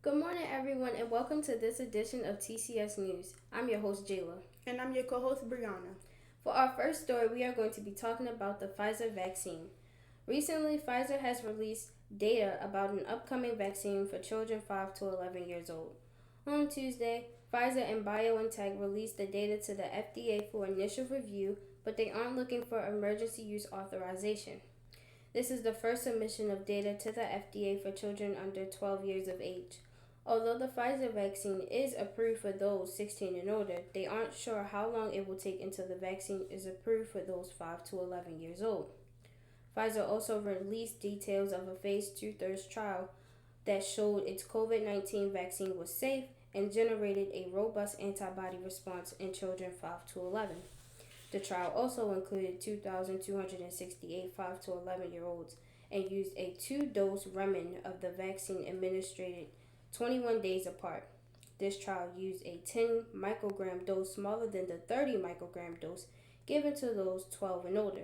Good morning, everyone, and welcome to this edition of TCS News. I'm your host, Jayla. And I'm your co-host, Bre'Onna. For our first story, we are going to be talking about the Pfizer vaccine. Recently, Pfizer has released data about an upcoming vaccine for children 5 to 11 years old. On Tuesday, Pfizer and BioNTech released the data to the FDA for initial review, but they aren't looking for emergency use authorization. This is the first submission of data to the FDA for children under 12 years of age. Although the Pfizer vaccine is approved for those 16 and older, they aren't sure how long it will take until the vaccine is approved for those 5 to 11 years old. Pfizer also released details of a phase 2 third trial that showed its COVID-19 vaccine was safe and generated a robust antibody response in children 5 to 11. The trial also included 2,268 5 to 11 year olds and used a 2-dose regimen of the vaccine administered 21 days apart. This trial used a 10 microgram dose smaller than the 30 microgram dose given to those 12 and older.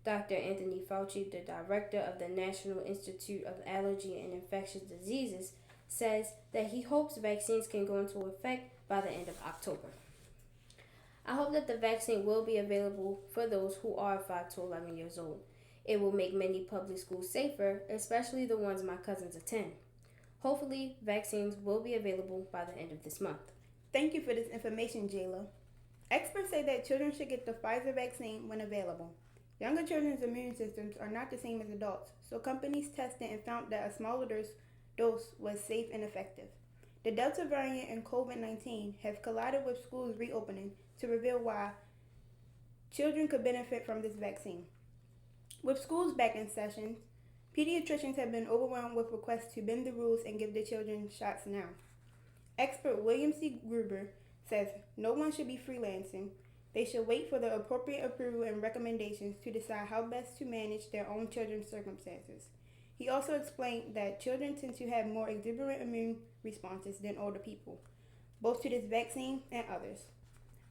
Dr. Anthony Fauci, the director of the National Institute of Allergy and Infectious Diseases, says that he hopes vaccines can go into effect by the end of October. I hope that the vaccine will be available for those who are 5 to 11 years old. It will make many public schools safer, especially the ones my cousins attend. Hopefully, vaccines will be available by the end of this month. Thank you for this information, Jayla. Experts say that children should get the Pfizer vaccine when available. Younger children's immune systems are not the same as adults, so companies tested and found that a smaller dose was safe and effective. The Delta variant and COVID-19 have collided with schools reopening to reveal why children could benefit from this vaccine. With schools back in session, pediatricians have been overwhelmed with requests to bend the rules and give the children shots now. Expert William C. Gruber says no one should be freelancing. They should wait for the appropriate approval and recommendations to decide how best to manage their own children's circumstances. He also explained that children tend to have more exuberant immune responses than older people, both to this vaccine and others.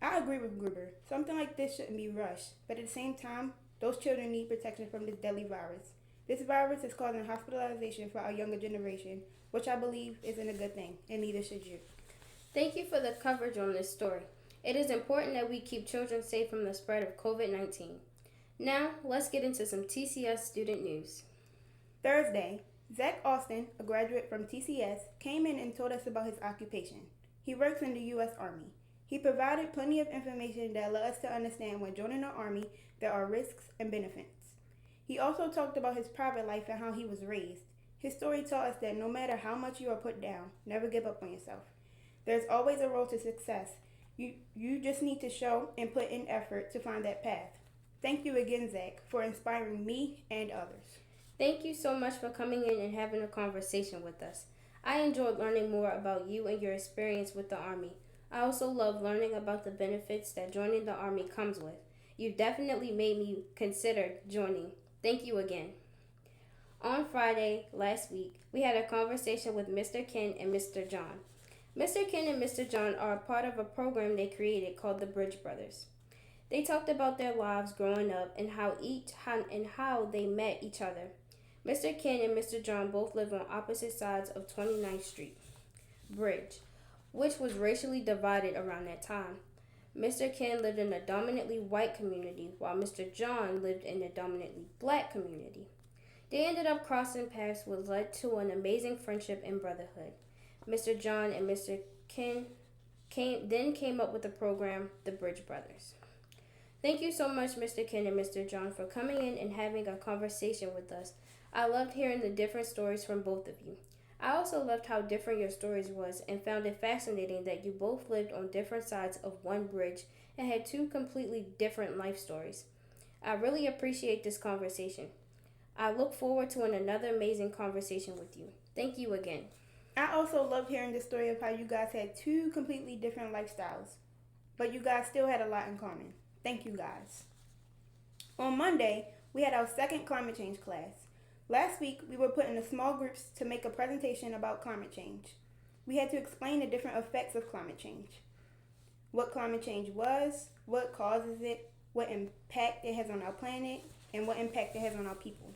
I agree with Gruber. Something like this shouldn't be rushed, but at the same time, those children need protection from this deadly virus. This virus is causing hospitalization for our younger generation, which I believe isn't a good thing, and neither should you. Thank you for the coverage on this story. It is important that we keep children safe from the spread of COVID-19. Now, let's get into some TCS student news. Thursday, Zach Austin, a graduate from TCS, came in and told us about his occupation. He works in the U.S. Army. He provided plenty of information that allowed us to understand when joining the Army there are risks and benefits. He also talked about his private life and how he was raised. His story taught us that no matter how much you are put down, never give up on yourself. There's always a road to success. You just need to show and put in effort to find that path. Thank you again, Zach, for inspiring me and others. Thank you so much for coming in and having a conversation with us. I enjoyed learning more about you and your experience with the Army. I also love learning about the benefits that joining the Army comes with. You definitely made me consider joining. Thank you again. On Friday last week, we had a conversation with Mr. Ken and Mr. John. Mr. Ken and Mr. John are a part of a program they created called the Bridge Brothers. They talked about their lives growing up and how they met each other. Mr. Ken and Mr. John both live on opposite sides of 29th Street Bridge, which was racially divided around that time. Mr. Ken lived in a dominantly white community, while Mr. John lived in a dominantly black community. They ended up crossing paths, which led to an amazing friendship and brotherhood. Mr. John and Mr. Ken came up with the program, the Bridge Brothers. Thank you so much, Mr. Ken and Mr. John, for coming in and having a conversation with us. I loved hearing the different stories from both of you. I also loved how different your stories was and found it fascinating that you both lived on different sides of one bridge and had two completely different life stories. I really appreciate this conversation. I look forward to another amazing conversation with you. Thank you again. I also loved hearing the story of how you guys had two completely different lifestyles, but you guys still had a lot in common. Thank you guys. On Monday, we had our second climate change class. Last week, we were put into small groups to make a presentation about climate change. We had to explain the different effects of climate change. What climate change was, what causes it, what impact it has on our planet, and what impact it has on our people.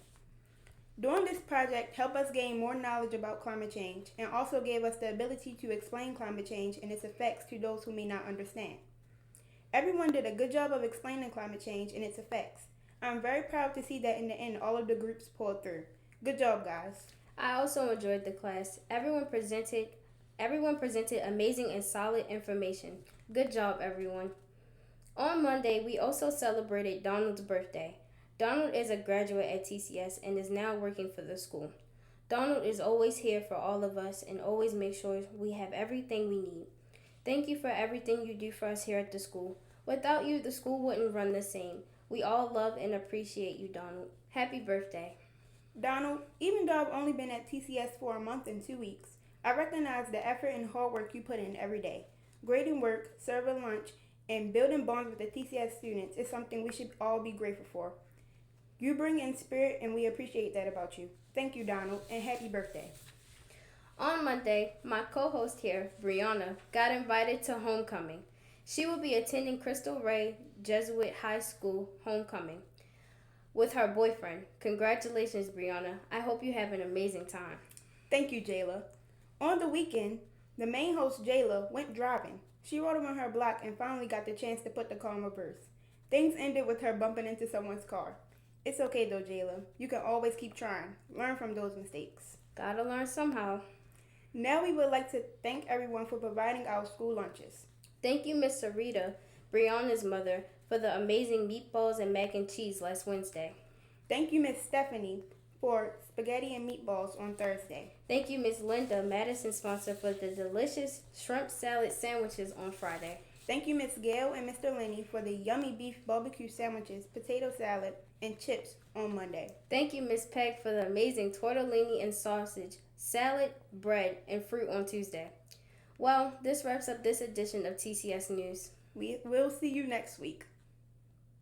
Doing this project helped us gain more knowledge about climate change and also gave us the ability to explain climate change and its effects to those who may not understand. Everyone did a good job of explaining climate change and its effects. I'm very proud to see that in the end all of the groups pulled through. Good job, guys. I also enjoyed the class. Everyone presented amazing and solid information. Good job, everyone. On Monday, we also celebrated Donald's birthday. Donald is a graduate at TCS and is now working for the school. Donald is always here for all of us and always makes sure we have everything we need. Thank you for everything you do for us here at the school. Without you, the school wouldn't run the same. We all love and appreciate you, Donald. Happy birthday. Donald, even though I've only been at TCS for a month and 2 weeks, I recognize the effort and hard work you put in every day. Grading work, serving lunch, and building bonds with the TCS students is something we should all be grateful for. You bring in spirit, and we appreciate that about you. Thank you, Donald, and happy birthday. On Monday, my co-host here, Bre'Onna, got invited to homecoming. She will be attending Crystal Ray Jesuit High School homecoming with her boyfriend. Congratulations, Bre'Onna. I hope you have an amazing time. Thank you, Jayla. On the weekend, the main host, Jayla, went driving. She rode on her block and finally got the chance to put the car in reverse. Things ended with her bumping into someone's car. It's okay though, Jayla. You can always keep trying. Learn from those mistakes. Gotta learn somehow. Now we would like to thank everyone for providing our school lunches. Thank you, Miss Sarita, Bre'Onna's mother, for the amazing meatballs and mac and cheese last Wednesday. Thank you, Miss Stephanie, for spaghetti and meatballs on Thursday. Thank you, Miss Linda, Madison's sponsor, for the delicious shrimp salad sandwiches on Friday. Thank you, Miss Gail and Mr. Lenny, for the yummy beef barbecue sandwiches, potato salad, and chips on Monday. Thank you, Miss Peg, for the amazing tortellini and sausage, salad, bread, and fruit on Tuesday. Well, this wraps up this edition of TCS News. We will see you next week.